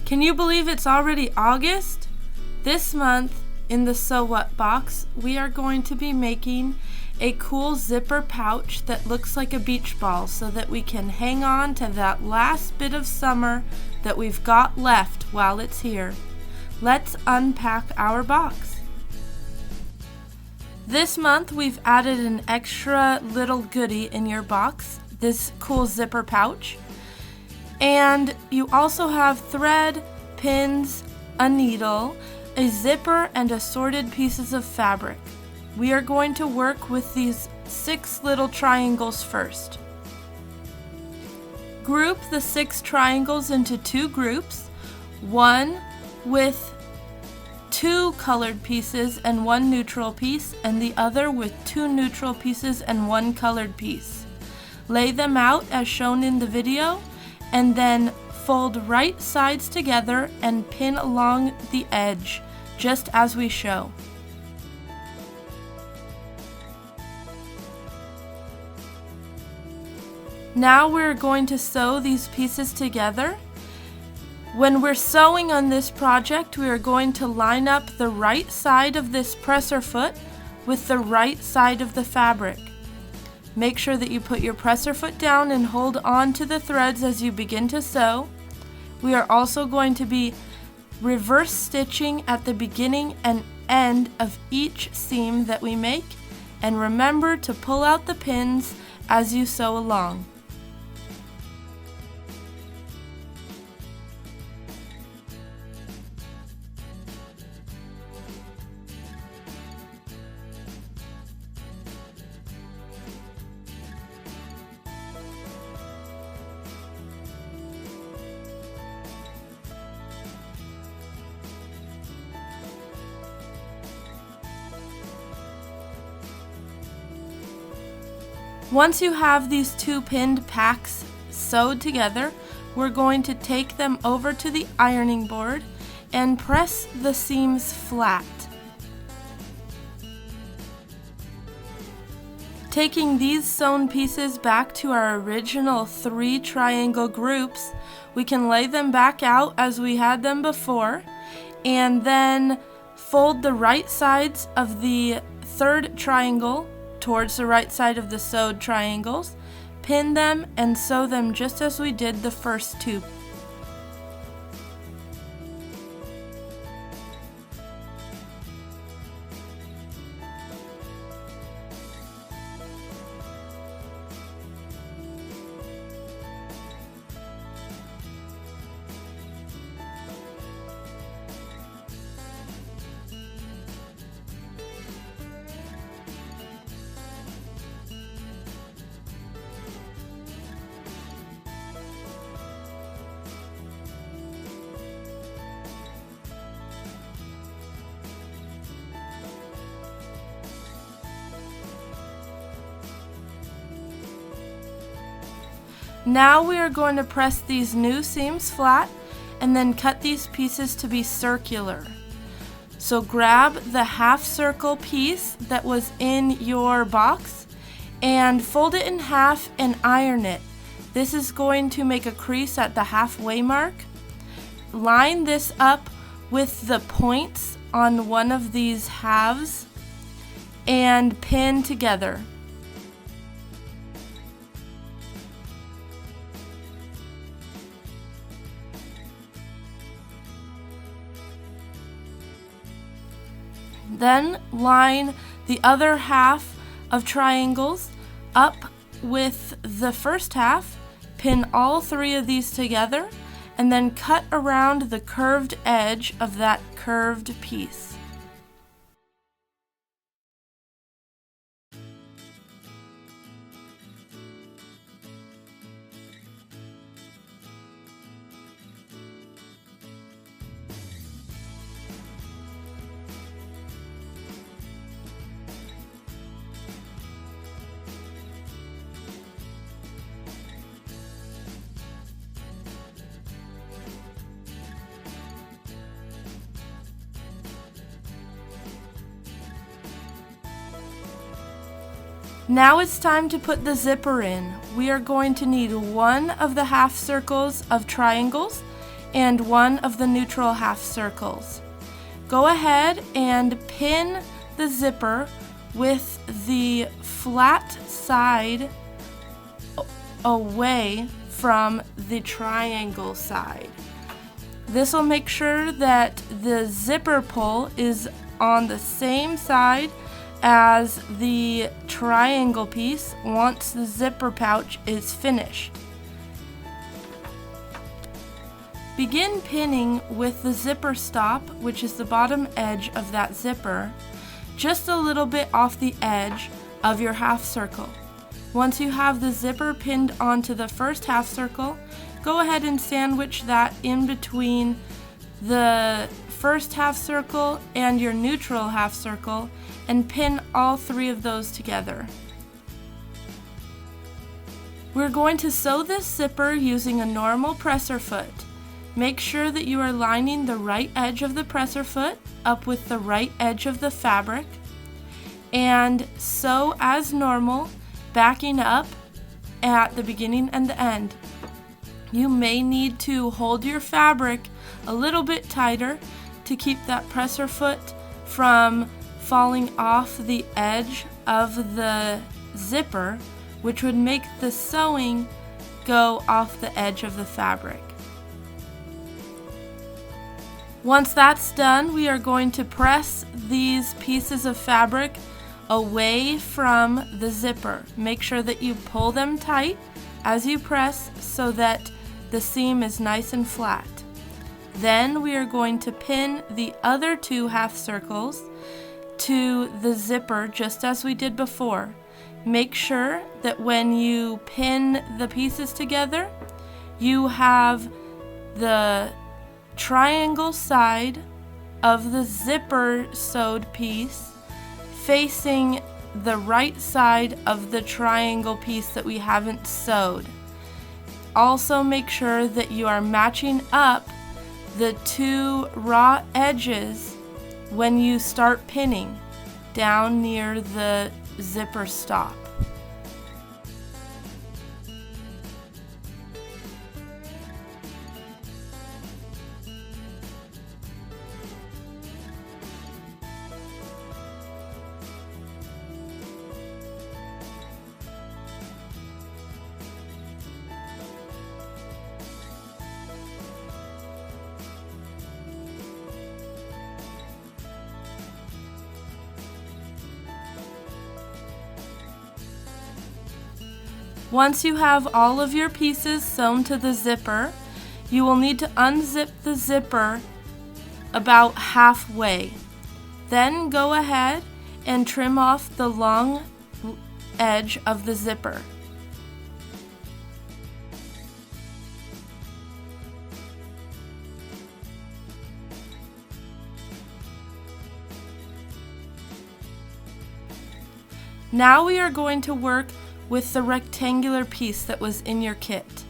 Can you believe it's already August? This month in the So What box, we are going to be making a cool zipper pouch that looks like a beach ball so that we can hang on to that last bit of summer that we've got left while it's here. Let's unpack our box. This month we've added an extra little goodie in your box, this cool zipper pouch. And you also have thread, pins, a needle, a zipper, and assorted pieces of fabric. We are going to work with these 6 little triangles first. Group the 6 triangles into 2 groups, one with 2 colored pieces and 1 neutral piece, and the other with 2 neutral pieces and 1 colored piece. Lay them out as shown in the video, and then fold right sides together and pin along the edge, just as we show. Now we're going to sew these pieces together. When we're sewing on this project, we are going to line up the right side of this presser foot with the right side of the fabric. Make sure that you put your presser foot down and hold on to the threads as you begin to sew. We are also going to be reverse stitching at the beginning and end of each seam that we make, and remember to pull out the pins as you sew along. Once you have these 2 pinned packs sewed together, we're going to take them over to the ironing board and press the seams flat. Taking these sewn pieces back to our original 3 triangle groups, we can lay them back out as we had them before, and then fold the right sides of the 3rd triangle towards the right side of the sewed triangles, pin them, and sew them just as we did the first 2. Now we are going to press these new seams flat and then cut these pieces to be circular. So grab the half circle piece that was in your box and fold it in half and iron it. This is going to make a crease at the halfway mark. Line this up with the points on one of these halves and pin together. Then line the other half of triangles up with the first half, pin all 3 of these together, and then cut around the curved edge of that curved piece. Now it's time to put the zipper in. We are going to need one of the half circles of triangles and one of the neutral half circles. Go ahead and pin the zipper with the flat side away from the triangle side. This will make sure that the zipper pull is on the same side as the triangle piece once the zipper pouch is finished. Begin pinning with the zipper stop, which is the bottom edge of that zipper, just a little bit off the edge of your half circle. Once you have the zipper pinned onto the first half circle, go ahead and sandwich that in between the first half circle and your neutral half circle and pin all three of those together. We're going to sew this zipper using a normal presser foot. Make sure that you are lining the right edge of the presser foot up with the right edge of the fabric, and sew as normal, backing up at the beginning and the end. You may need to hold your fabric a little bit tighter to keep that presser foot from falling off the edge of the zipper, which would make the sewing go off the edge of the fabric. Once that's done, we are going to press these pieces of fabric away from the zipper. Make sure that you pull them tight as you press so that the seam is nice and flat. Then we are going to pin the other two half circles to the zipper just as we did before. Make sure that when you pin the pieces together, you have the triangle side of the zipper sewed piece facing the right side of the triangle piece that we haven't sewed. Also make sure that you are matching up the two raw edges when you start pinning down near the zipper stop. Once you have all of your pieces sewn to the zipper, you will need to unzip the zipper about halfway. Then go ahead and trim off the long edge of the zipper. Now we are going to work with the rectangular piece that was in your kit.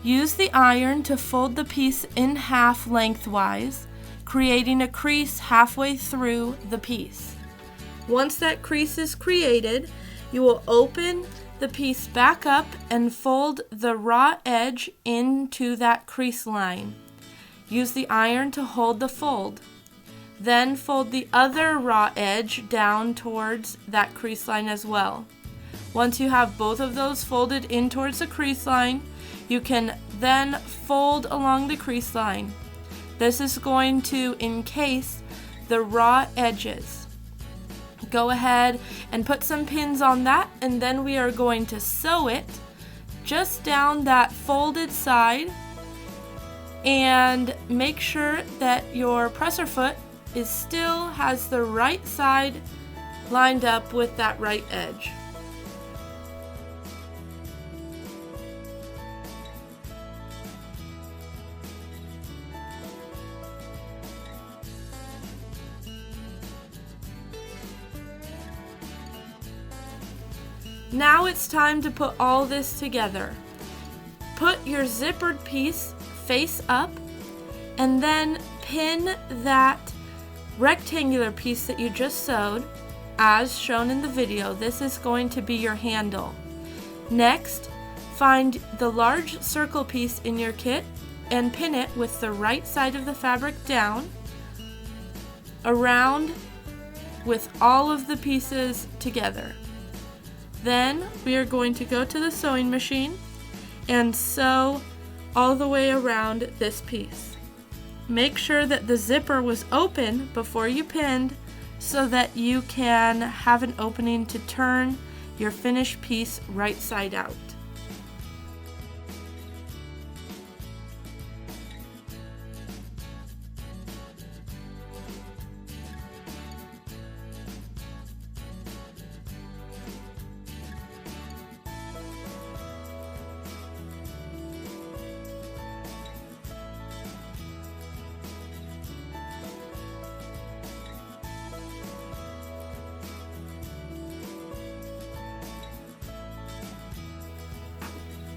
Use the iron to fold the piece in half lengthwise, creating a crease halfway through the piece. Once that crease is created, you will open the piece back up and fold the raw edge into that crease line. Use the iron to hold the fold. Then fold the other raw edge down towards that crease line as well. Once you have both of those folded in towards the crease line, you can then fold along the crease line. This is going to encase the raw edges. Go ahead and put some pins on that, and then we are going to sew it just down that folded side, and make sure that your presser foot still has the right side lined up with that right edge. Now it's time to put all this together. Put your zippered piece face up and then pin that rectangular piece that you just sewed as shown in the video. This is going to be your handle. Next, find the large circle piece in your kit and pin it with the right side of the fabric down, around with all of the pieces together. Then we are going to go to the sewing machine and sew all the way around this piece. Make sure that the zipper was open before you pinned so that you can have an opening to turn your finished piece right side out.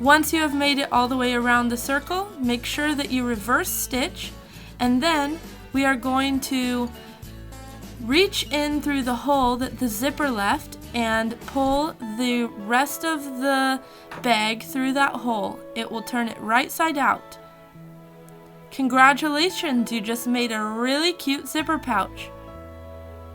Once you have made it all the way around the circle, make sure that you reverse stitch, and then we are going to reach in through the hole that the zipper left and pull the rest of the bag through that hole. It will turn it right side out. Congratulations, you just made a really cute zipper pouch.